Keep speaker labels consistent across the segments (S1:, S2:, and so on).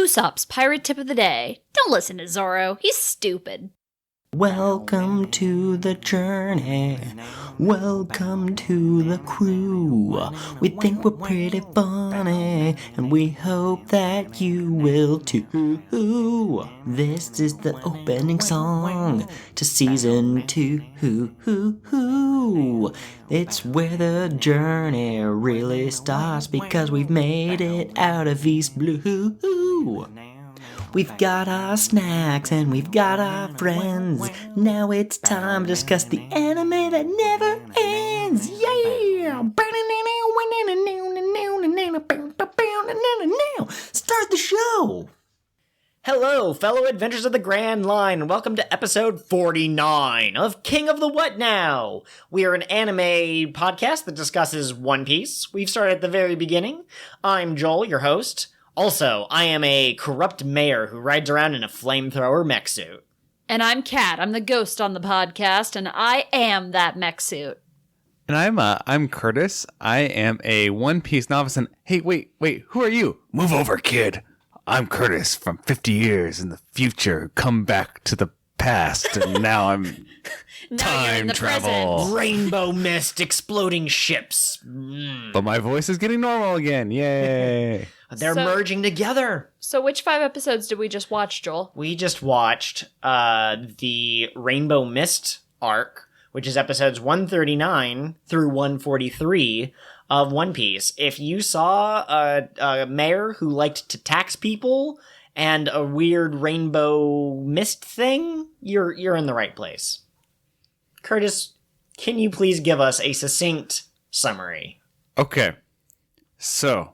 S1: Usopp's pirate tip of the day. Don't listen to Zoro. He's stupid.
S2: Welcome to the journey. Welcome to the crew. We think we're pretty funny, and we hope that you will too. This is the opening song to season 2. It's where the journey really starts because we've made it out of East Blue. We've got our snacks and we've got our friends. Now it's time to discuss the anime that never ends. Yeah! Start the show!
S3: Hello, fellow adventurers of the Grand Line, and welcome to episode 49 of King of the What Now? We are an anime podcast that discusses One Piece. We've started at the very beginning. I'm Joel, your host. Also, I am a corrupt mayor who rides around in a flamethrower mech suit.
S1: And I'm Kat. I'm the ghost on the podcast, and I am that mech suit.
S4: And I'm Curtis. I am a One Piece novice. And hey, wait, who are you? Move over, kid. I'm Curtis from 50 years in the future. Come back to the past, and now I'm time travel.
S1: Present.
S3: Rainbow mist, exploding ships.
S4: But my voice is getting normal again. Yay!
S3: They're merging together.
S1: So which 5 episodes did we just watch, Joel?
S3: We just watched the Rainbow Mist arc, which is episodes 139 through 143 of One Piece. If you saw a mayor who liked to tax people and a weird rainbow mist thing, you're in the right place. Curtis, can you please give us a succinct summary?
S4: Okay. So,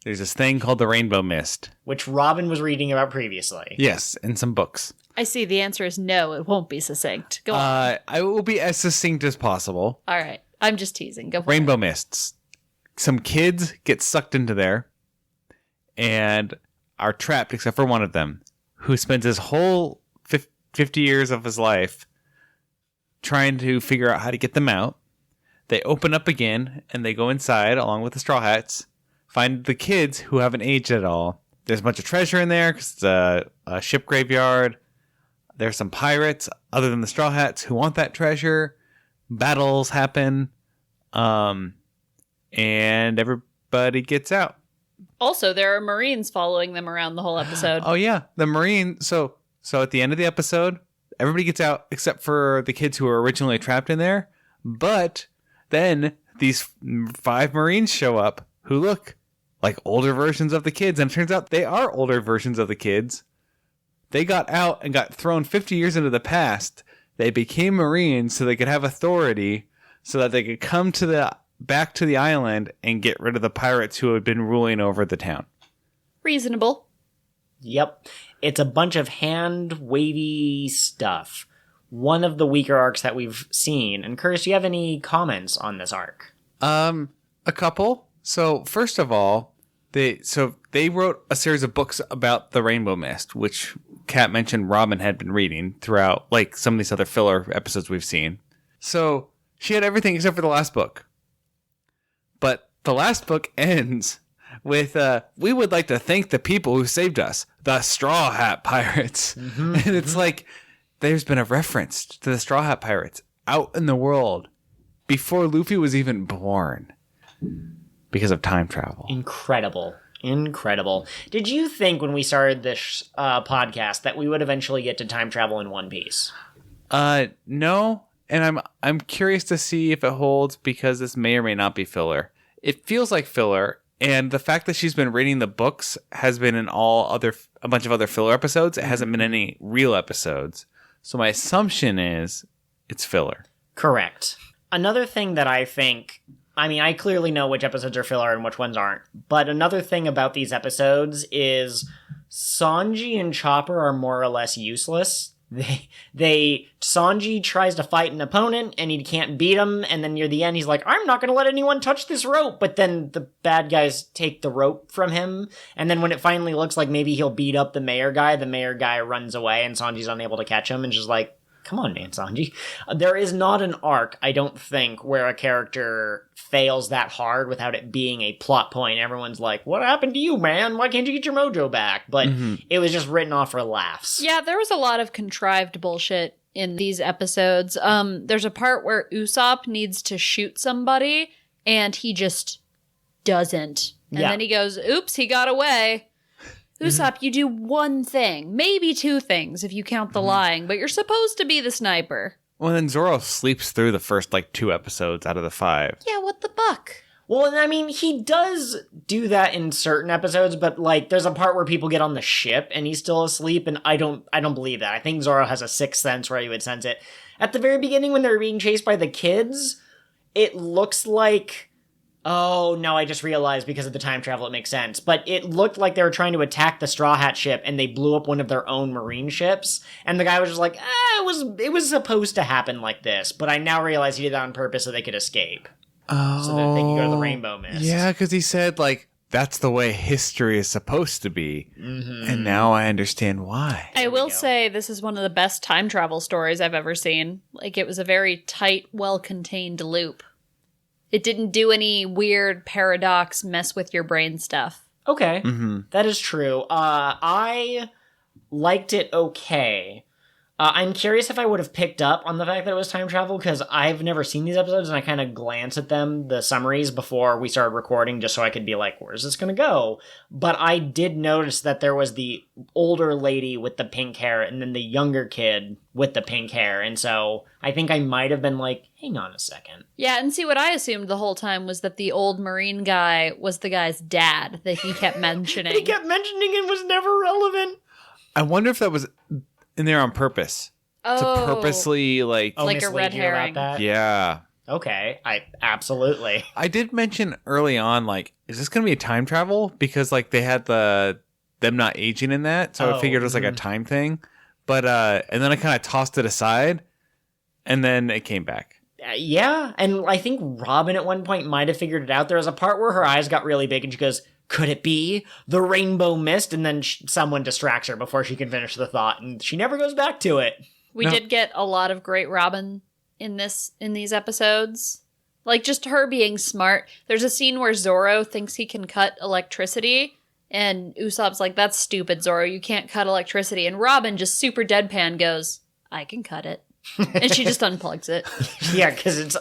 S4: there's this thing called the Rainbow Mist.
S3: Which Robin was reading about previously.
S4: Yes, in some books.
S1: I see the answer is no, it won't be succinct. Go on.
S4: I will be as succinct as possible.
S1: All right. I'm just teasing. Go for
S4: Rainbow
S1: it.
S4: mists. Some kids get sucked into there and are trapped except for one of them, who spends his whole 50 years of his life trying to figure out how to get them out. They open up again and they go inside along with the Straw Hats, find the kids who haven't aged at all. There's a bunch of treasure in there because it's a ship graveyard. There's some pirates other than the Straw Hats who want that treasure. Battles happen. And everybody gets out.
S1: Also, there are Marines following them around the whole episode.
S4: Oh yeah, the Marine. So at the end of the episode, everybody gets out except for the kids who were originally trapped in there. But then these 5 Marines show up who look like older versions of the kids, and it turns out they are older versions of the kids. They got out and got thrown 50 years into the past. They became Marines so they could have authority, so that they could come back to the island and get rid of the pirates who had been ruling over the town.
S1: Reasonable.
S3: Yep. It's a bunch of hand-wavy stuff. One of the weaker arcs that we've seen. And Curtis, do you have any comments on this arc?
S4: A couple. So first of all, they wrote a series of books about the Rainbow Mist, which Kat mentioned Robin had been reading throughout, like some of these other filler episodes we've seen. So she had everything except for the last book. But the last book ends with, we would like to thank the people who saved us, the Straw Hat Pirates. Mm-hmm. And it's like, there's been a reference to the Straw Hat Pirates out in the world before Luffy was even born because of time travel.
S3: Incredible. Did you think when we started this podcast that we would eventually get to time travel in One Piece?
S4: No. And I'm curious to see if it holds because this may or may not be filler. It feels like filler, and the fact that she's been reading the books has been in a bunch of other filler episodes. It hasn't been any real episodes. So my assumption is it's filler.
S3: Correct. Another thing that I think, I clearly know which episodes are filler and which ones aren't, but another thing about these episodes is Sanji and Chopper are more or less useless. Sanji tries to fight an opponent and he can't beat him, and then near the end he's like, I'm not going to let anyone touch this rope, but then the bad guys take the rope from him, and then when it finally looks like maybe he'll beat up the mayor guy runs away and Sanji's unable to catch him and just like, Come on, man, Sanji. There is not an arc, I don't think, where a character fails that hard without it being a plot point. Everyone's like, what happened to you, man? Why can't you get your mojo back? But it was just written off for laughs.
S1: Yeah, there was a lot of contrived bullshit in these episodes. There's a part where Usopp needs to shoot somebody, and he just doesn't. And then he goes, oops, he got away. Usopp, you do one thing, maybe two things if you count the lying, but you're supposed to be the sniper.
S4: Well, then Zoro sleeps through the first, 2 episodes out of the 5.
S1: Yeah, what the fuck?
S3: Well, and I mean, he does do that in certain episodes, but there's a part where people get on the ship and he's still asleep, and I don't believe that. I think Zoro has a sixth sense where he would sense it. At the very beginning, when they're being chased by the kids, it looks like... Oh, no, I just realized because of the time travel it makes sense. But it looked like they were trying to attack the Straw Hat ship, and they blew up one of their own marine ships. And the guy was just like, it was supposed to happen like this. But I now realize he did that on purpose so they could escape.
S4: Oh.
S3: So that they could go to the Rainbow Mist.
S4: Yeah, because he said, that's the way history is supposed to be. Mm-hmm. And now I understand why.
S1: I will say this is one of the best time travel stories I've ever seen. It was a very tight, well-contained loop. It didn't do any weird paradox, mess with your brain stuff.
S3: Okay, that is true. I liked it okay. I'm curious if I would have picked up on the fact that it was time travel, because I've never seen these episodes, and I kind of glanced at them, the summaries, before we started recording, just so I could be like, where's this going to go? But I did notice that there was the older lady with the pink hair, and then the younger kid with the pink hair, and so I think I might have been like, hang on a second.
S1: Yeah, and see, what I assumed the whole time was that the old Marine guy was the guy's dad that he kept mentioning.
S3: He kept mentioning and was never relevant.
S4: I wonder if that was in there on purpose.
S1: Oh.
S4: To purposely,
S1: like a red herring.
S3: About that?
S4: Yeah.
S3: Okay, absolutely.
S4: I did mention early on, is this going to be a time travel? Because, they had them not aging in that, so I figured it was, a time thing. But, and then I kind of tossed it aside, and then it came back.
S3: Yeah, and I think Robin at one point might have figured it out. There was a part where her eyes got really big, and she goes, could it be the Rainbow Mist? And then someone distracts her before she can finish the thought, and she never goes back to it.
S1: We did get a lot of great Robin in these episodes. Just her being smart. There's a scene where Zoro thinks he can cut electricity, and Usopp's like, that's stupid, Zoro, you can't cut electricity. And Robin just super deadpan goes, I can cut it. And she just unplugs it.
S3: Yeah, because it's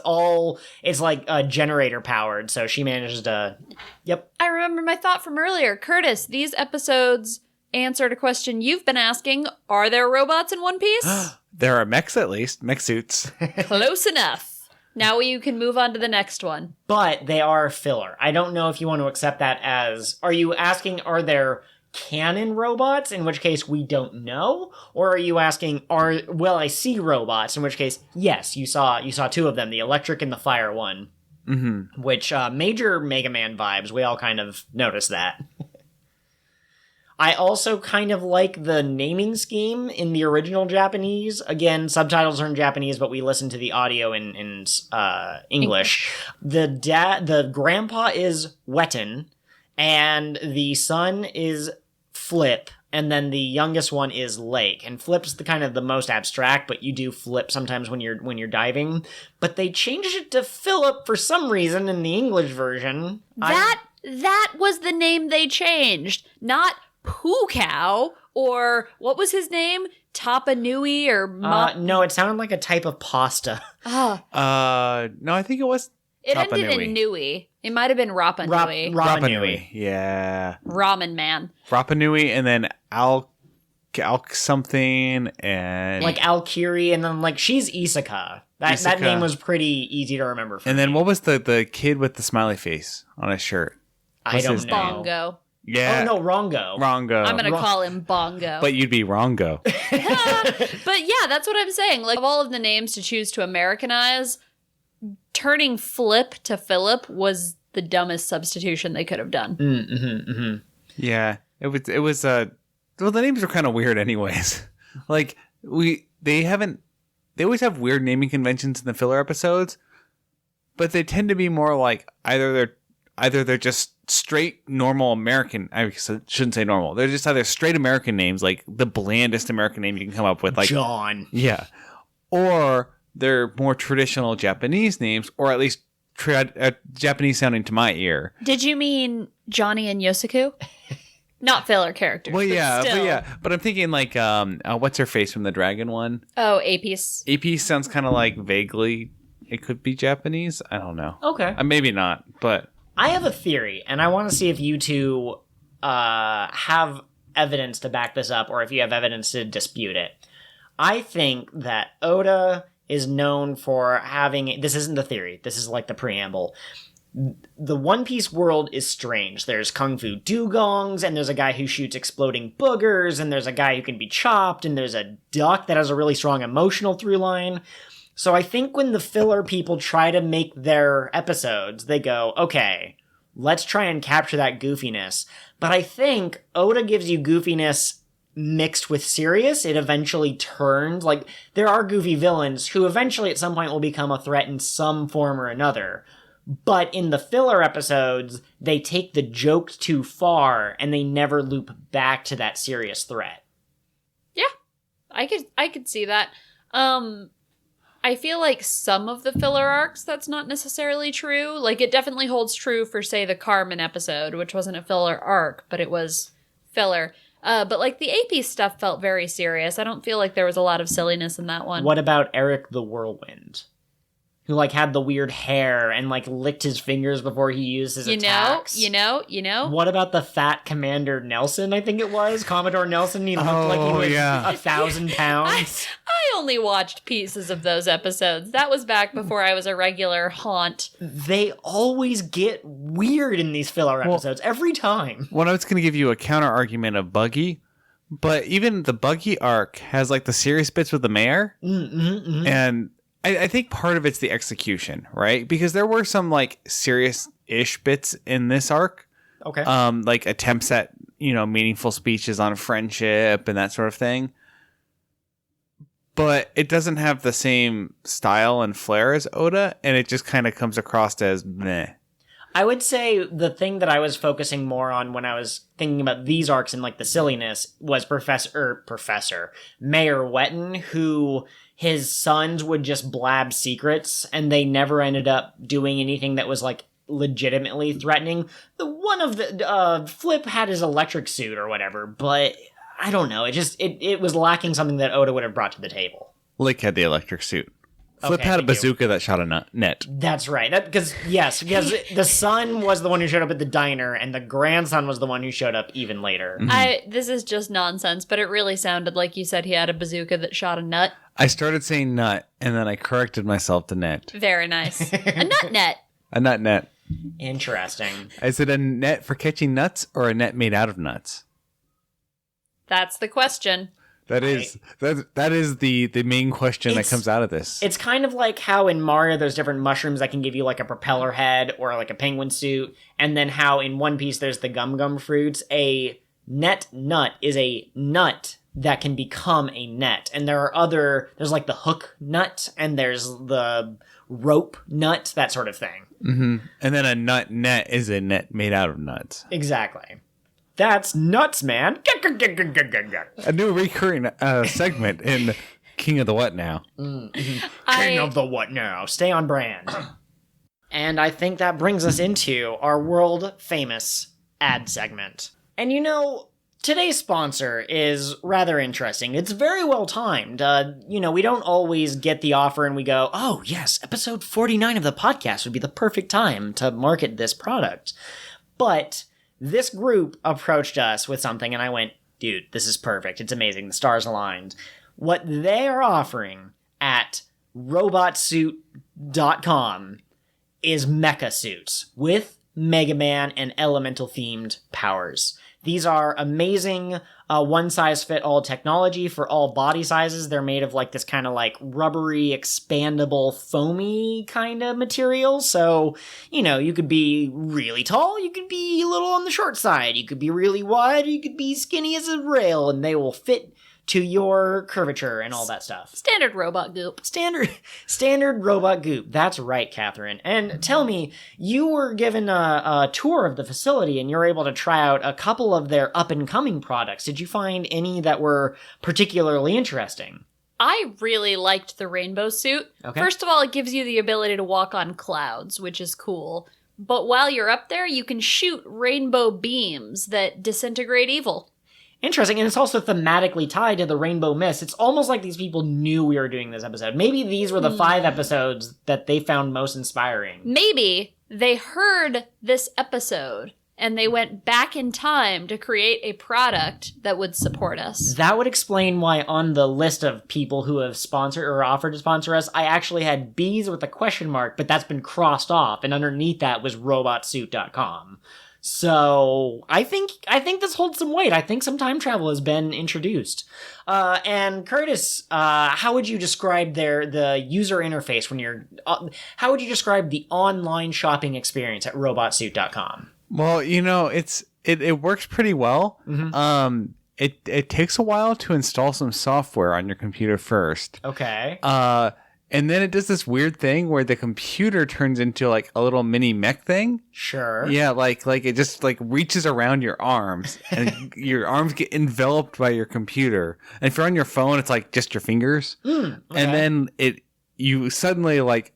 S3: generator powered, so she manages to, yep.
S1: I remember my thought from earlier. Curtis, these episodes answered a question you've been asking. Are there robots in One Piece?
S4: There are mechs, at least. Mech suits.
S1: Close enough. Now you can move on to the next one.
S3: But they are filler. I don't know if you want to accept that as, are you asking, are there canon robots, in which case we don't know? Or are you asking, I see robots, in which case, yes, you saw 2 of them, the electric and the fire one. Mm-hmm. Which, major Mega Man vibes, we all kind of noticed that. I also kind of like the naming scheme in the original Japanese. Again, subtitles are in Japanese, but we listen to the audio in English. The grandpa is Wetten, and the son is Flip, and then the youngest one is Lake. And Flip's the most abstract, but you do flip sometimes when you're diving. But they changed it to Philip for some reason in the English version.
S1: That was the name they changed, not Poo Cow, or what was his name? Tapa Nui or
S3: no, it sounded like a type of pasta.
S4: No, I think it was
S1: It
S4: Tapa
S1: ended
S4: Nui.
S1: in Nui. It might have been Rapa Nui.
S4: Rapa Nui. Yeah.
S1: Ramen Man.
S4: Rapa Nui, and then Al something, and
S3: Alkiri, and then she's Isaka. That name was pretty easy to remember for
S4: And
S3: me.
S4: then what was the kid with the smiley face on his shirt?
S3: I don't know.
S1: Bongo.
S4: Yeah.
S3: Oh, no, Rongo.
S4: Rongo.
S1: I'm going to call him Bongo.
S4: But you'd be Rongo.
S1: But yeah, that's what I'm saying. Of all of the names to choose to Americanize, turning Flip to Philip was the dumbest substitution they could have done.
S4: Yeah. It was well, the names are kind of weird anyways. They always have weird naming conventions in the filler episodes, but they tend to be more either they're just straight normal American. I shouldn't say normal. They're just either straight American names, the blandest American name you can come up with,
S3: John.
S4: Yeah. or they're more traditional Japanese names, or at least Japanese sounding to my ear.
S1: Did you mean Johnny and Yosuku? Not filler characters.
S4: Well,
S1: but still.
S4: but I'm thinking like, what's her face from the dragon one?
S1: Oh, Apis.
S4: Apis sounds kind of like vaguely, it could be Japanese. I don't know.
S3: Okay.
S4: Maybe not, but
S3: I have a theory, and I want to see if you two have evidence to back this up, or if you have evidence to dispute it. I think that Oda is known for having... This isn't the theory. This is like the preamble. The One Piece world is strange. There's Kung Fu dugongs, and there's a guy who shoots exploding boogers, and there's a guy who can be chopped, and there's a duck that has a really strong emotional through line. So I think when the filler people try to make their episodes, they go, okay, let's try and capture that goofiness. But I think Oda gives you goofiness mixed with serious. It eventually turns, like, there are goofy villains who eventually at some point will become a threat in some form or another. But in the filler episodes, they take the jokes too far and they never loop back to that serious threat.
S1: Yeah, I could see that. I feel like some of the filler arcs, that's not necessarily true. Like, it definitely holds true for, say, the Carmen episode, which wasn't a filler arc, but it was filler. But, like, the AP stuff felt very serious. I don't feel like there was a lot of silliness in that one.
S3: What about Eric the Whirlwind? Who, like, had the weird hair and, like, licked his fingers before he used his attacks.
S1: You know.
S3: What about the fat Commander Nelson, I think it was? Commodore Nelson? He looked like he was 1,000 pounds.
S1: I only watched pieces of those episodes. That was back before I was a regular haunt.
S3: They always get weird in these filler episodes, every time.
S4: Well, I was going to give you a counter argument of Buggy, but even the Buggy arc has, like, the serious bits with the mayor. And I think part of it's the execution, right? Because there were some, like, serious-ish bits in this arc.
S3: Okay.
S4: Like attempts at, meaningful speeches on friendship and that sort of thing. But it doesn't have the same style and flair as Oda, and it just kind of comes across as meh.
S3: I would say the thing that I was focusing more on when I was thinking about these arcs and, like, the silliness was Professor Mayor Wetton, who his sons would just blab secrets, and they never ended up doing anything that was, like, legitimately threatening. The one of the Flip had his electric suit or whatever, but I don't know. It was lacking something that Oda would have brought to the table.
S4: Lick had the electric suit. Flip
S3: Okay,
S4: had a
S3: thank you.
S4: bazooka that shot a net.
S3: That's right. Because the son was the one who showed up at the diner, and the grandson was the one who showed up even later.
S1: This is just nonsense, but it really sounded like you said he had a bazooka that shot a nut.
S4: I started saying nut, and then I corrected myself to net.
S1: Very nice. A nut net.
S4: A nut net.
S3: Interesting.
S4: Is it a net for catching nuts or a net made out of nuts?
S1: That's the question.
S4: That is the main question that comes out of this.
S3: It's kind of like how in Mario there's different mushrooms that can give you like a propeller head or like a penguin suit, and then how in One Piece there's the gum fruits. A net nut is a nut that can become a net, and there's like the hook nut, and there's the rope nut, that sort of thing.
S4: Mm-hmm. And then a nut net is a net made out of nuts.
S3: Exactly. That's nuts, man.
S4: A new recurring segment in King of the What Now.
S3: King of the What Now. Stay on brand. And I think that brings us into our world famous ad segment. And today's sponsor is rather interesting. It's very well timed. We don't always get the offer and we go, oh yes, episode 49 of the podcast would be the perfect time to market this product. But this group approached us with something, and I went, dude, this is perfect. It's amazing. The stars aligned. What they are offering at robotsuit.com is mecha suits with Mega Man and Elemental themed powers. These are amazing one-size-fit-all technology for all body sizes. They're made of like this kind of like rubbery, expandable, foamy kind of material. So, you could be really tall, you could be a little on the short side, you could be really wide, you could be skinny as a rail, and they will fit to your curvature and all that stuff.
S1: Standard robot goop.
S3: Standard robot goop. That's right, Catherine. And tell me, you were given a tour of the facility and you're able to try out a couple of their up-and-coming products. Did you find any that were particularly interesting?
S1: I really liked the rainbow suit.
S3: Okay.
S1: First of all, it gives you the ability to walk on clouds, which is cool. But while you're up there, you can shoot rainbow beams that disintegrate evil.
S3: Interesting, and it's also thematically tied to the Rainbow Mist. It's almost like these people knew we were doing this episode. Maybe these were the 5 episodes that they found most inspiring.
S1: Maybe they heard this episode and they went back in time to create a product that would support us.
S3: That would explain why on the list of people who have sponsored or offered to sponsor us, I actually had bees with a question mark, but that's been crossed off, and underneath that was robotsuit.com. So I think this holds some weight. I think some time travel has been introduced. And Curtis, how would you describe the user interface when you're? How would you describe the online shopping experience at robotsuit.com?
S4: Well, it works pretty well.
S3: Mm-hmm.
S4: It takes a while to install some software on your computer first.
S3: Okay.
S4: And then it does this weird thing where the computer turns into like a little mini mech thing.
S3: Sure.
S4: Yeah, like it just like reaches around your arms and your arms get enveloped by your computer. And if you're on your phone, it's like just your fingers.
S3: Okay.
S4: And then you suddenly like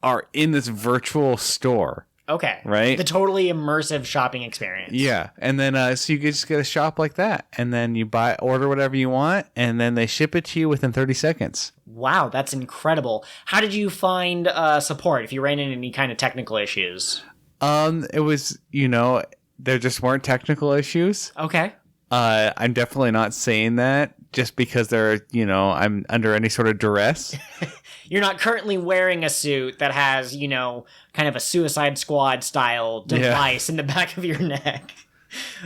S4: are in this virtual store.
S3: Okay.
S4: Right?
S3: The totally immersive shopping experience.
S4: Yeah. And then so you just get a shop like that. And then you order whatever you want, and then they ship it to you within 30 seconds.
S3: Wow, that's incredible. How did you find support if you ran into any kind of technical issues?
S4: It was, there just weren't technical issues.
S3: Okay.
S4: I'm definitely not saying that just because I'm under any sort of duress.
S3: You're not currently wearing a suit that has, kind of a Suicide Squad style device in the back of your neck.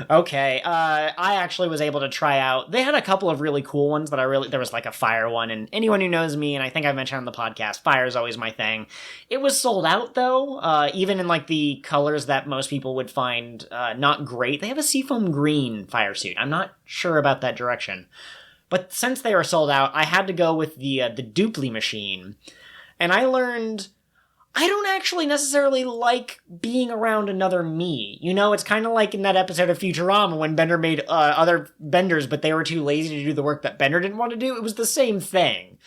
S3: Okay. I actually was able to try out. They had a couple of really cool ones, but there was like a fire one, and anyone who knows me, and I think I mentioned on the podcast, fire is always my thing. It was sold out though, even in like the colors that most people would find not great. They have a seafoam green fire suit. I'm not sure about that direction. But since they were sold out, I had to go with the Dupli machine. And I learned I don't actually necessarily like being around another me. It's kind of like in that episode of Futurama when Bender made other Benders, but they were too lazy to do the work that Bender didn't want to do. It was the same thing.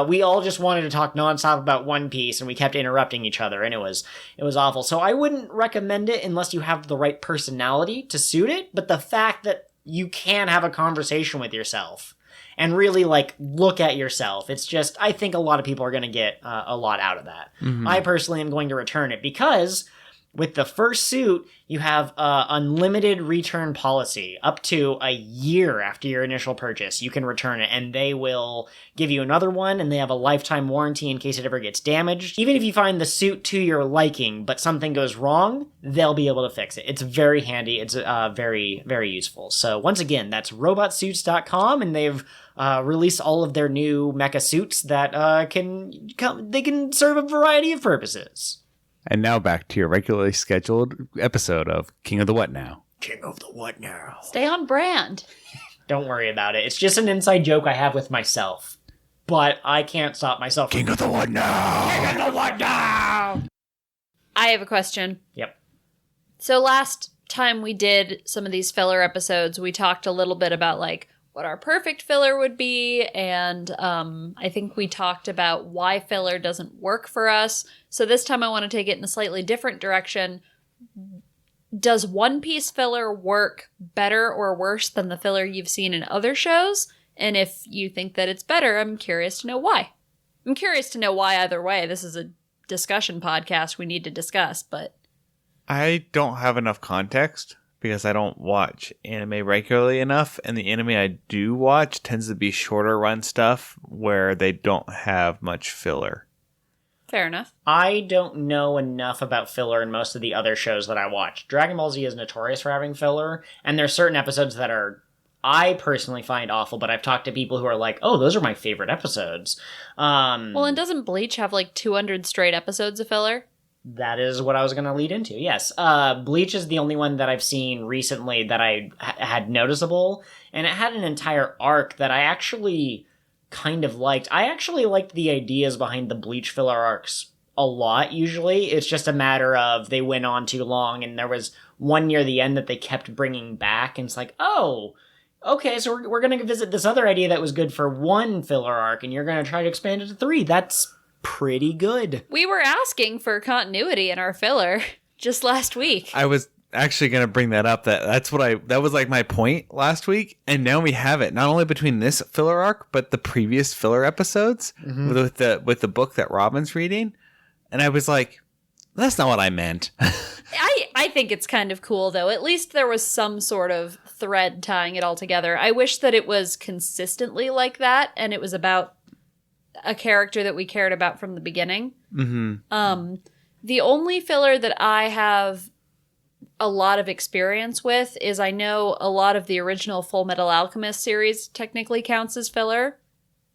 S3: We all just wanted to talk nonstop about One Piece, and we kept interrupting each other, and it was awful. So I wouldn't recommend it unless you have the right personality to suit it, but the fact that you can have a conversation with yourself and really, look at yourself. It's just, I think a lot of people are going to get a lot out of that. Mm-hmm. I personally am going to return it because with the first suit, you have unlimited return policy. Up to a year after your initial purchase, you can return it, and they will give you another one, and they have a lifetime warranty in case it ever gets damaged. Even if you find the suit to your liking, but something goes wrong, they'll be able to fix it. It's very handy. It's very, very useful. So once again, that's robotsuits.com, and they've released all of their new mecha suits that can serve a variety of purposes.
S4: And now back to your regularly scheduled episode of King of the What Now.
S3: King of the What Now.
S1: Stay on brand.
S3: Don't worry about it. It's just an inside joke I have with myself. But I can't stop myself.
S4: King of the What Now.
S3: King of the What Now.
S1: I have a question.
S3: Yep.
S1: So last time we did some of these filler episodes, we talked a little bit about what our perfect filler would be, and I think we talked about why filler doesn't work for us. So this time I want to take it in a slightly different direction. Does One Piece filler work better or worse than the filler you've seen in other shows? And if you think that it's better, I'm curious to know why. I'm curious to know why either way. This is a discussion podcast we need to discuss, but...
S4: I don't have enough context because I don't watch anime regularly enough, and the anime I do watch tends to be shorter run stuff where they don't have much filler.
S1: Fair enough.
S3: I don't know enough about filler in most of the other shows that I watch. Dragon Ball Z is notorious for having filler, and there's certain episodes that I personally find awful, but I've talked to people who are like, oh, those are my favorite episodes.
S1: Well, and doesn't Bleach have 200 straight episodes of filler?
S3: That is what I was going to lead into, yes. Bleach is the only one that I've seen recently that I had noticeable, and it had an entire arc that I actually kind of liked. I actually liked the ideas behind the Bleach filler arcs a lot, usually. It's just a matter of they went on too long, and there was one near the end that they kept bringing back, and it's like, oh, okay, so we're going to visit this other idea that was good for one filler arc, and you're going to try to expand it to 3. That's pretty good.
S1: We were asking for continuity in our filler just last week.
S4: I was actually going to bring that up. That was like my point last week, and now we have it not only between this filler arc but the previous filler episodes with the book that Robin's reading, and I was like, that's not what I meant.
S1: I think it's kind of cool, though. At least there was some sort of thread tying it all together. I wish that it was consistently like that, and it was about a character that we cared about from the beginning. Mm-hmm. The only filler that I have a lot of experience with is I know a lot of the original Full Metal Alchemist series technically counts as filler.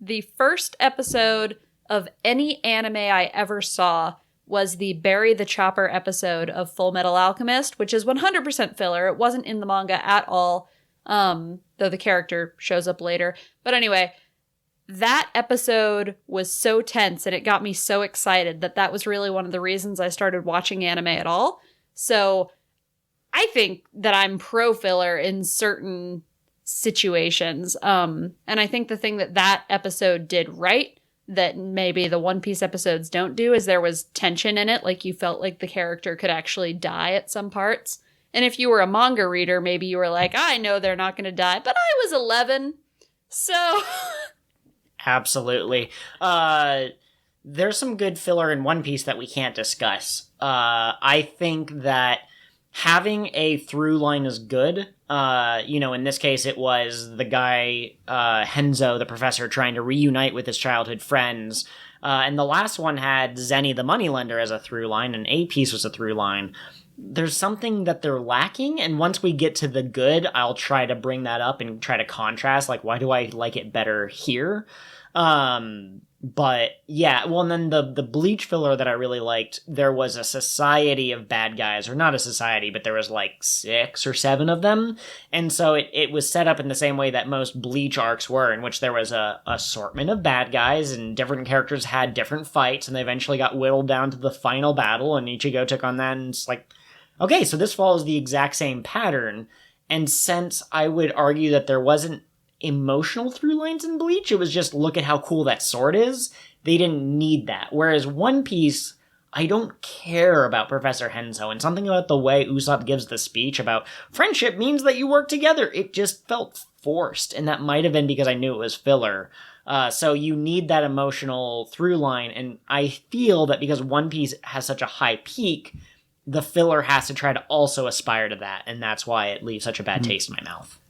S1: The first episode of any anime I ever saw was the Bury the Chopper episode of Full Metal Alchemist, which is 100% filler. It wasn't in the manga at all, though the character shows up later. But anyway, that episode was so tense and it got me so excited that was really one of the reasons I started watching anime at all. So I think that I'm pro filler in certain situations. And I think the thing that episode did right that maybe the One Piece episodes don't do is there was tension in it. Like you felt like the character could actually die at some parts. And if you were a manga reader, maybe you were like, I know they're not going to die, but I was 11. So...
S3: Absolutely. There's some good filler in One Piece that we can't discuss. I think that having a through line is good. In this case, it was the guy, Henzo, the professor, trying to reunite with his childhood friends. And the last one had Zenny the moneylender as a through line, and A-Piece was a through line. There's something that they're lacking, and once we get to the good, I'll try to bring that up and try to contrast, like, why do I like it better here? But yeah, well, and then the Bleach filler that I really liked, there was a society of bad guys, or not a society, but there was like 6 or 7 of them. And so it was set up in the same way that most Bleach arcs were, in which there was a assortment of bad guys and different characters had different fights, and they eventually got whittled down to the final battle, and Ichigo took on that, and it's like, okay, so this follows the exact same pattern. And since I would argue that there wasn't emotional through lines in Bleach, it was just look at how cool that sword is, they didn't need that. Whereas One Piece, I don't care about Professor Henzo, and something about the way Usopp gives the speech about friendship means that you work together, it just felt forced, and that might have been because I knew it was filler. So you need that emotional through line, and I feel that because One Piece has such a high peak, the filler has to try to also aspire to that, and that's why it leaves such a bad taste in my mouth.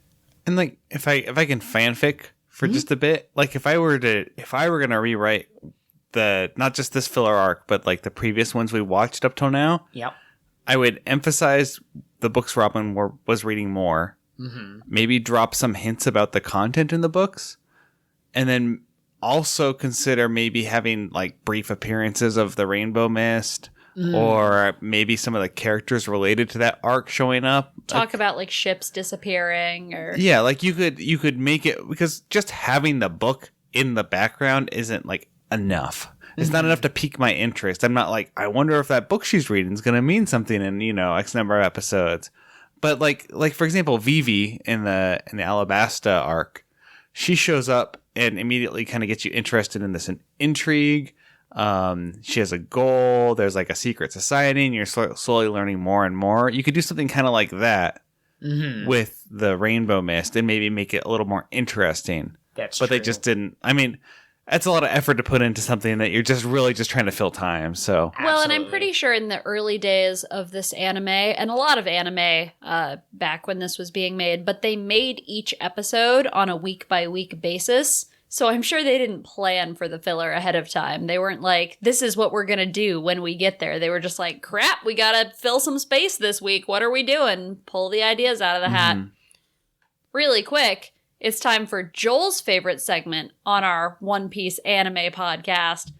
S4: And like, if I can fanfic for just a bit, like if I were gonna rewrite not just this filler arc, but like the previous ones we watched up till now,
S3: yep,
S4: I would emphasize the books Robin was reading more. Mm-hmm. Maybe drop some hints about the content in the books, and then also consider maybe having like brief appearances of the Rainbow Mist. Or maybe some of the characters related to that arc showing up.
S1: Talk about like ships disappearing, or
S4: yeah, like you could make it, because just having the book in the background isn't like enough. It's not enough to pique my interest. I'm not like, I wonder if that book she's reading is going to mean something in X number of episodes. But like for example, Vivi in the Alabasta arc, she shows up and immediately kind of gets you interested in this intrigue. She has a goal. There's like a secret society, and you're slowly learning more and more. You could do something kind of like that with the Rainbow Mist, and maybe make it a little more interesting.
S3: But
S4: they just didn't. I mean, that's a lot of effort to put into something that you're just really just trying to fill time. So
S1: well, and I'm pretty sure in the early days of this anime, and a lot of anime back when this was being made, but they made each episode on a week by week basis. So I'm sure they didn't plan for the filler ahead of time. They weren't like, this is what we're going to do when we get there. They were just like, crap, we got to fill some space this week. What are we doing? Pull the ideas out of the hat. Really quick, it's time for Joel's favorite segment on our One Piece anime podcast.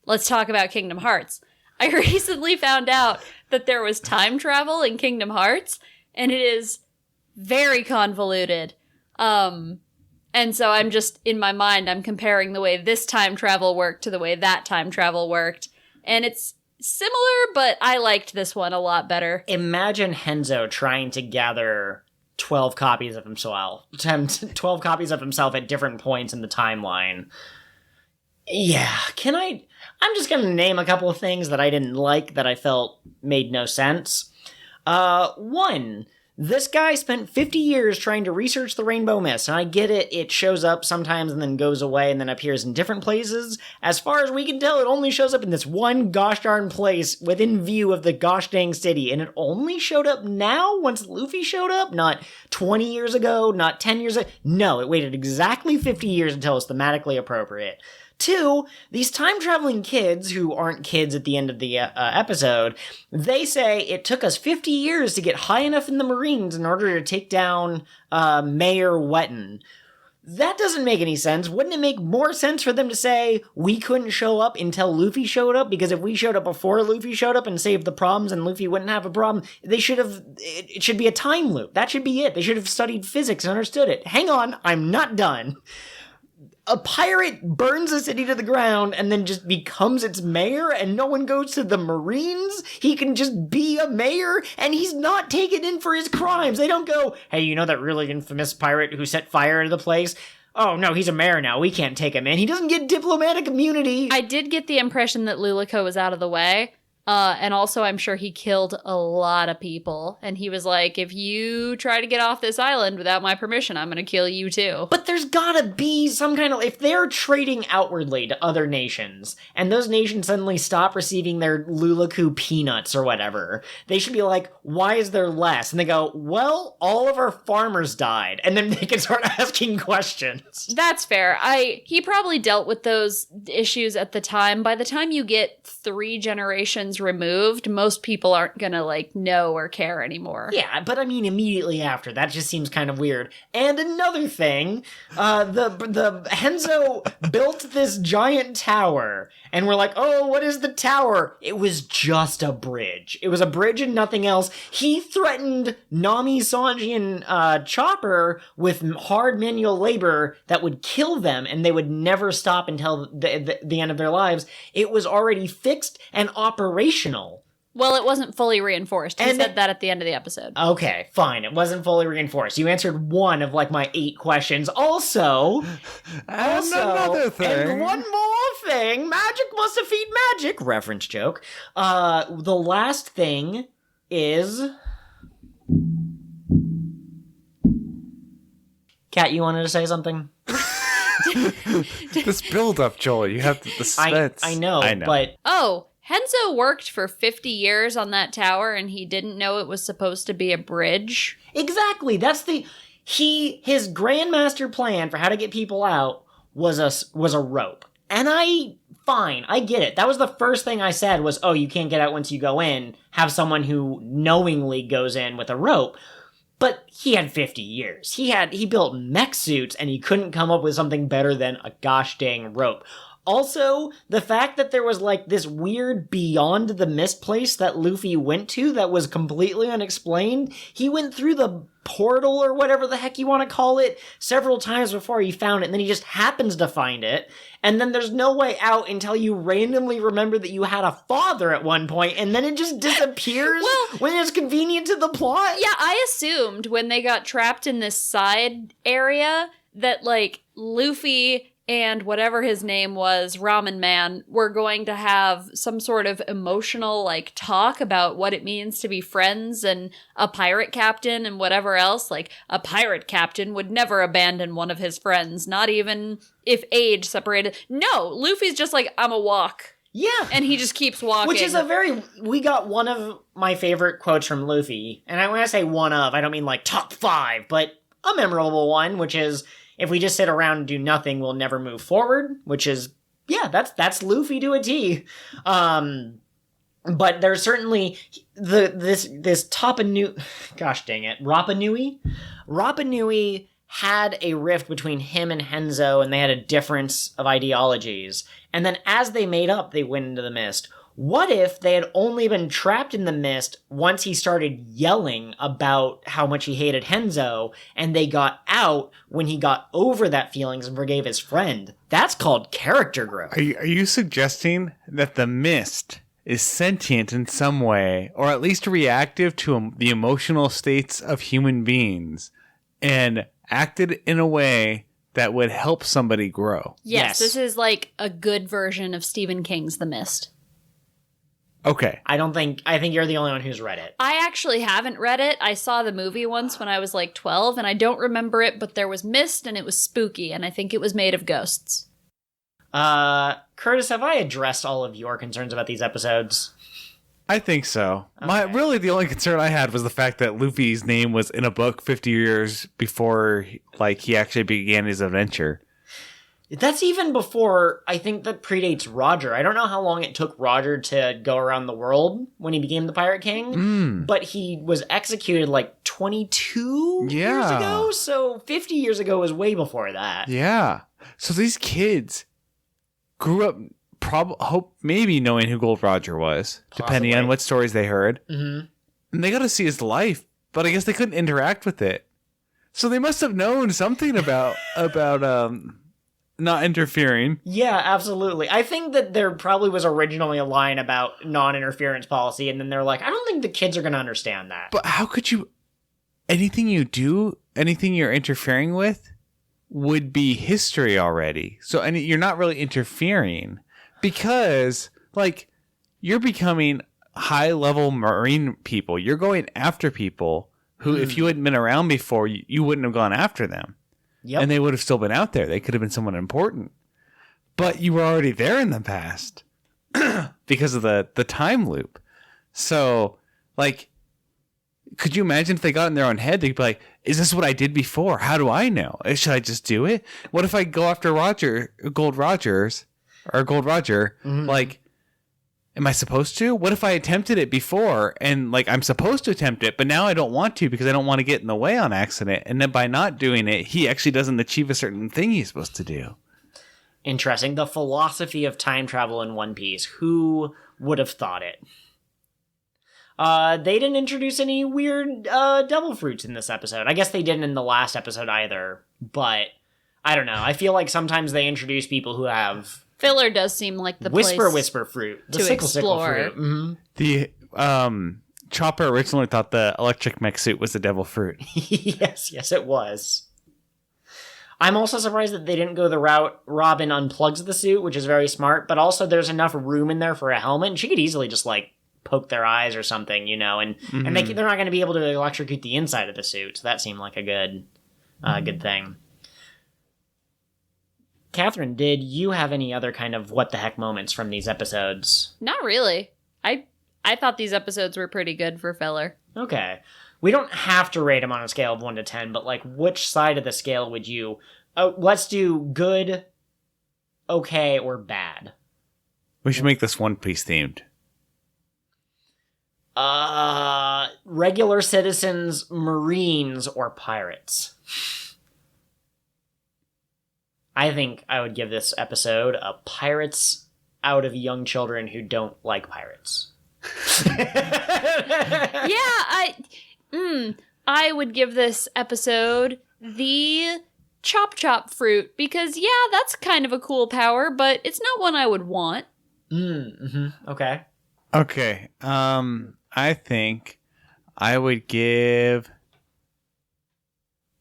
S1: Let's talk about Kingdom Hearts. I recently found out that there was time travel in Kingdom Hearts, and it is very convoluted. And so I'm just, in my mind, I'm comparing the way this time travel worked to the way that time travel worked. And it's similar, but I liked this one a lot better.
S3: Imagine Henzo trying to gather 12 copies of himself. 12 copies of himself at different points in the timeline. Yeah, I'm just gonna name a couple of things that I didn't like that I felt made no sense. One, this guy spent 50 years trying to research the rainbow mist, and I get it, it shows up sometimes and then goes away and then appears in different places. As far as we can tell, it only shows up in this one gosh darn place within view of the gosh dang city, and it only showed up now once Luffy showed up? Not 20 years ago, not 10 years ago. No, it waited exactly 50 years until it's thematically appropriate. Two, these time-traveling kids, who aren't kids at the end of the episode, they say it took us 50 years to get high enough in the Marines in order to take down Mayor Wetton. That doesn't make any sense. Wouldn't it make more sense for them to say, we couldn't show up until Luffy showed up? Because if we showed up before Luffy showed up and saved the problems and Luffy wouldn't have a problem, it should be a time loop. That should be it. They should have studied physics and understood it. Hang on, I'm not done. A pirate burns a city to the ground and then just becomes its mayor, and no one goes to the Marines? He can just be a mayor, and he's not taken in for his crimes. They don't go, hey, you know that really infamous pirate who set fire to the place? Oh, no, he's a mayor now. We can't take him in. He doesn't get diplomatic immunity.
S1: I did get the impression that Lulico was out of the way. And also, I'm sure he killed a lot of people. And he was like, if you try to get off this island without my permission, I'm going to kill you too.
S3: But there's gotta be some kind of... If they're trading outwardly to other nations, and those nations suddenly stop receiving their Lulaku peanuts or whatever, they should be like, why is there less? And they go, well, all of our farmers died. And then they can start asking questions.
S1: That's fair. He probably dealt with those issues at the time. By the time you get 3 generations removed, most people aren't gonna know or care anymore.
S3: Yeah, but I mean immediately after. That just seems kind of weird. And another thing, the Henzo built this giant tower, and we're like, oh, what is the tower? It was just a bridge. It was a bridge and nothing else. He threatened Nami, Sanji, and Chopper with hard manual labor that would kill them, and they would never stop until the end of their lives. It was already fixed and operational.
S1: Well, it wasn't fully reinforced. He said that at the end of the episode.
S3: Okay, fine. It wasn't fully reinforced. You answered one of my 8 questions. Also,
S4: another thing.
S3: And one more thing. Magic must defeat magic. Reference joke. The last thing is... Kat, you wanted to say something?
S4: This build-up, Joel. You have the suspense.
S3: I know, but...
S1: Oh, Henzo worked for 50 years on that tower, and he didn't know it was supposed to be a bridge.
S3: Exactly. That's his grandmaster plan for how to get people out was a rope. And I get it. That was the first thing I said was, oh, you can't get out once you go in. Have someone who knowingly goes in with a rope. But he had 50 years. He built mech suits, and he couldn't come up with something better than a gosh dang rope. Also, the fact that there was this weird beyond the mist place that Luffy went to that was completely unexplained. He went through the portal or whatever the heck you want to call it several times before he found it, and then he just happens to find it. And then there's no way out until you randomly remember that you had a father at one point, and then it just disappears when it's convenient to the plot.
S1: Yeah, I assumed when they got trapped in this side area that Luffy and whatever his name was, Ramen Man, were going to have some sort of emotional, talk about what it means to be friends and a pirate captain and whatever else. A pirate captain would never abandon one of his friends, not even if age separated. No, Luffy's just I'm a walk.
S3: Yeah.
S1: And he just keeps walking.
S3: Which is we got one of my favorite quotes from Luffy. And when I say one of, I don't mean top 5, but a memorable one, which is, if we just sit around and do nothing, we'll never move forward, which is, yeah, that's Luffy to a T. But there's certainly this gosh dang it, Rapa Nui? Rapa Nui had a rift between him and Henzo, and they had a difference of ideologies. And then as they made up, they went into the mist. What if they had only been trapped in the mist once he started yelling about how much he hated Henzo, and they got out when he got over that feelings and forgave his friend? That's called character growth.
S4: Are you suggesting that the mist is sentient in some way, or at least reactive to the emotional states of human beings, and acted in a way that would help somebody grow.
S1: Yes, this is like a good version of Stephen King's The Mist.
S4: Okay.
S3: I think you're the only one who's read it.
S1: I actually haven't read it. I saw the movie once when I was like 12, and I don't remember it, but there was mist, and it was spooky, and I think it was made of ghosts.
S3: Curtis, have I addressed all of your concerns about these episodes?
S4: I think so.
S3: Okay.
S4: Really, the only concern I had was the fact that Luffy's name was in a book 50 years before, like, he actually began his adventure.
S3: That's even before, I think that predates Roger. I don't know how long it took Roger to go around the world when he became the Pirate King, but he was executed like 22 years ago, so 50 years ago was way before that.
S4: Yeah. So these kids grew up maybe knowing who Gold Roger was, depending on what stories they heard. Mm-hmm. And they got to see his life, but I guess they couldn't interact with it. So they must have known something about not interfering.
S3: Yeah, absolutely. I think that there probably was originally a line about non-interference policy, and then they're like, I don't think the kids are going to understand that.
S4: But how could you... Anything you do, anything you're interfering with, would be history already. So you're not really interfering. Because, like, you're becoming high-level Marine people. You're going after people who, if you hadn't been around before, you wouldn't have gone after them.
S3: Yep.
S4: And they would have still been out there. They could have been someone important. But you were already there in the past because of the time loop. So, like, could you imagine if they got in their own head? They'd be like, is this what I did before? How do I know? Should I just do it? What if I go after Gold Roger, like, am I supposed to? What if I attempted it before and, like, I'm supposed to attempt it, but now I don't want to because I don't want to get in the way on accident. And then by not doing it, he actually doesn't achieve a certain thing he's supposed to do.
S3: Interesting. The philosophy of time travel in One Piece. Who would have thought it? They didn't introduce any weird devil fruits in this episode. I guess they didn't in the last episode either, but I don't know. I feel like sometimes they introduce people who have...
S1: Filler does seem like the
S3: whisper fruit. The
S1: to
S3: sickle
S1: explore.
S3: fruit. Mm-hmm.
S4: The Chopper originally thought the electric mech suit was the devil fruit.
S3: yes, it was. I'm also surprised that they didn't go the route Robin unplugs the suit, which is very smart, but also there's enough room in there for a helmet, and she could easily just, like, poke their eyes or something, and they're not going to be able to electrocute the inside of the suit, so that seemed like a good thing. Catherine, did you have any other kind of what the heck moments from these episodes?
S1: Not really. I thought these episodes were pretty good for filler.
S3: Okay. We don't have to rate them on a scale of 1 to 10, but, like, which side of the scale would you... let's do good, okay, or bad.
S4: We should make this One Piece themed.
S3: Regular citizens, Marines, or pirates? I think I would give this episode a pirates out of young children who don't like pirates.
S1: I would give this episode the chop fruit because, yeah, that's kind of a cool power, but it's not one I would want.
S3: Okay.
S4: Okay. I think I would give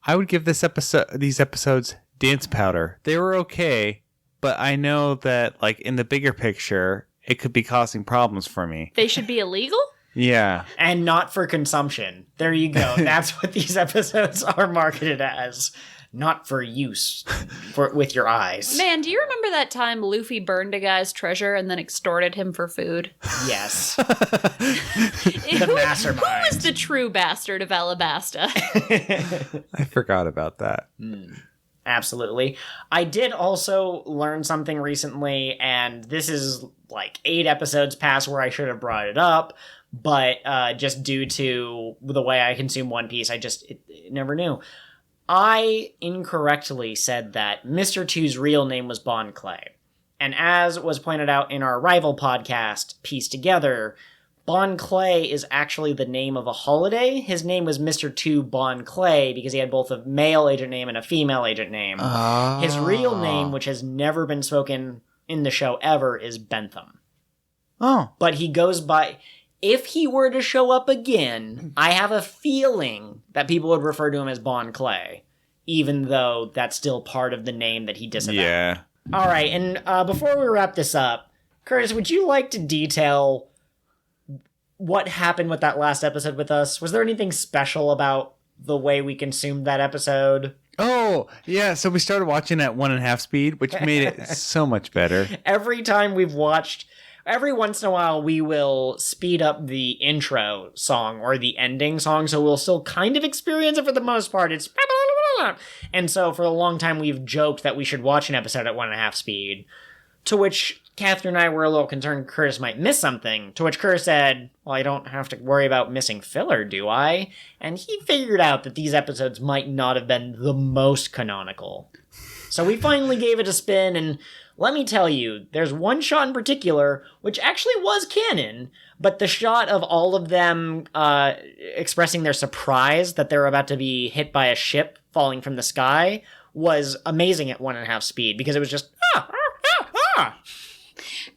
S4: these episodes dance powder. They were okay, but I know that, like, in the bigger picture, it could be causing problems for me.
S1: They should be illegal?
S4: Yeah.
S3: And not for consumption. There you go. That's what these episodes are marketed as. Not for use with your eyes.
S1: Man, do you remember that time Luffy burned a guy's treasure and then extorted him for food?
S3: Yes. The mastermind.
S1: Who was the true bastard of Alabasta?
S4: I forgot about that.
S3: Absolutely. I did also learn something recently, and this is like 8 episodes past where I should have brought it up, but just due to the way I consume One Piece, I never knew. I incorrectly said that Mr. 2's real name was Bon Clay. And as was pointed out in our rival podcast, Piece Together, Bon Clay is actually the name of a holiday. His name was Mr. 2 Bon Clay because he had both a male agent name and a female agent name. His real name, which has never been spoken in the show ever, is Bentham.
S4: Oh.
S3: But he goes by... If he were to show up again, I have a feeling that people would refer to him as Bon Clay, even though that's still part of the name that he disavowed.
S4: Yeah.
S3: All right, and before we wrap this up, Curtis, would you like to detail what happened with that last episode with us? Was there anything special about the way we consumed that episode?
S4: Oh, yeah. So we started watching at 1.5 speed, which made it so much better.
S3: Every time we've watched... Every once in a while, we will speed up the intro song or the ending song, so we'll still kind of experience it for the most part. It's... And so for a long time, we've joked that we should watch an episode at 1.5 speed, to which Catherine and I were a little concerned Curtis might miss something, to which Curtis said, well, I don't have to worry about missing filler, do I? And he figured out that these episodes might not have been the most canonical. So we finally gave it a spin, and... Let me tell you, there's one shot in particular, which actually was canon, but the shot of all of them expressing their surprise that they're about to be hit by a ship falling from the sky was amazing at 1.5 speed, because it was just,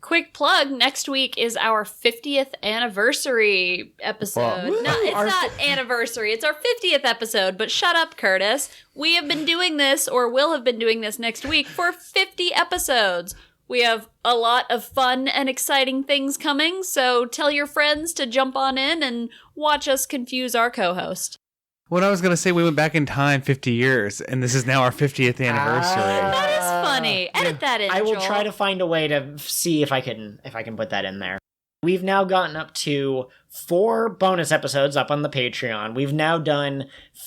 S1: Quick plug, next week is our 50th anniversary episode.
S4: Wow.
S1: No, it's not anniversary, it's our 50th episode, but shut up, Curtis. We have been doing this, or will have been doing this next week, for 50 episodes. We have a lot of fun and exciting things coming, so tell your friends to jump on in and watch us confuse our co-host.
S4: What I was going to say, we went back in time 50 years, and this is now our 50th anniversary.
S1: That is funny. Edit that in,
S3: I will
S1: Joel.
S3: try to find a way to see if I can put that in there. We've now gotten up to 4 bonus episodes up on the Patreon. We've now done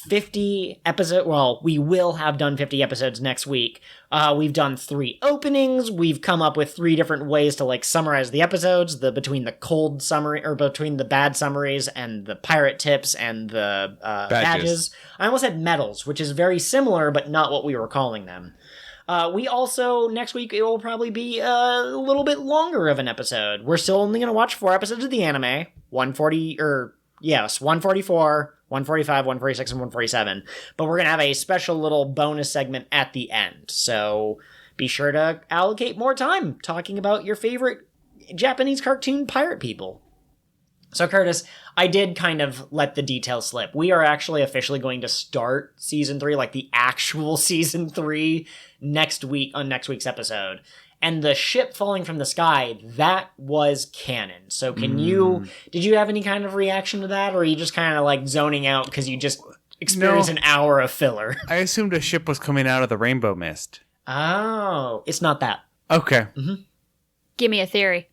S3: 50 episodes. Well, we will have done 50 episodes next week. We've done 3 openings. We've come up with 3 different ways to summarize the episodes. Between the cold summary, or between the bad summaries and the pirate tips and the badges. I almost said medals, which is very similar, but not what we were calling them. We also, next week, it will probably be a little bit longer of an episode. We're still only going to watch 4 episodes of the anime. 144, 145, 146, and 147. But we're going to have a special little bonus segment at the end. So be sure to allocate more time talking about your favorite Japanese cartoon pirate people. So, Curtis, I did kind of let the details slip. We are actually officially going to start Season 3, the actual Season 3, next week on next week's episode. And the ship falling from the sky, that was canon. So did you have any kind of reaction to that? Or are you just kind of zoning out because you just experienced an hour of filler?
S4: I assumed a ship was coming out of the rainbow mist.
S3: Oh, it's not that.
S4: Okay.
S3: Mm-hmm.
S1: Give me a theory.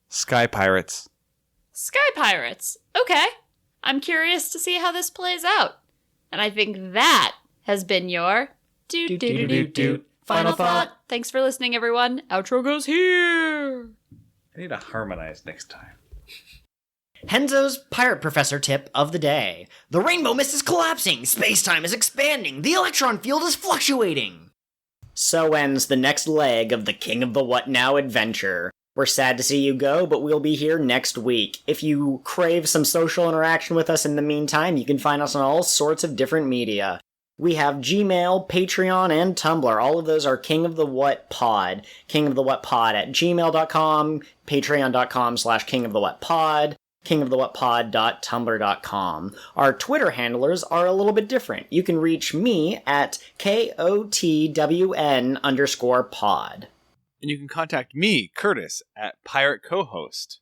S4: Sky pirates.
S1: Sky pirates. Okay. I'm curious to see how this plays out. And I think that has been your final thought. Thanks for listening, everyone. Outro goes here.
S4: I need to harmonize next time.
S3: Henzo's pirate professor tip of the day. The rainbow mist is collapsing. Space-time is expanding. The electron field is fluctuating. So ends the next leg of the King of the What Now adventure. We're sad to see you go, but we'll be here next week. If you crave some social interaction with us in the meantime, you can find us on all sorts of different media. We have Gmail, Patreon, and Tumblr. All of those are King of the What Pod. King of the What Pod at gmail.com, patreon.com/KingOfTheWhatPod, KingOfTheWhatPod.tumblr.com. Our Twitter handlers are a little bit different. You can reach me at KOTWN_pod.
S4: And you can contact me, Curtis, at Pirate Co-host.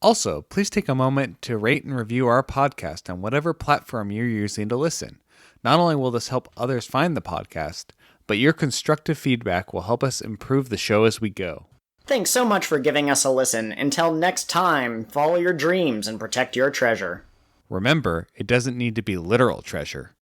S4: Also, please take a moment to rate and review our podcast on whatever platform you're using to listen. Not only will this help others find the podcast, but your constructive feedback will help us improve the show as we go.
S3: Thanks so much for giving us a listen. Until next time, follow your dreams and protect your treasure.
S4: Remember, it doesn't need to be literal treasure.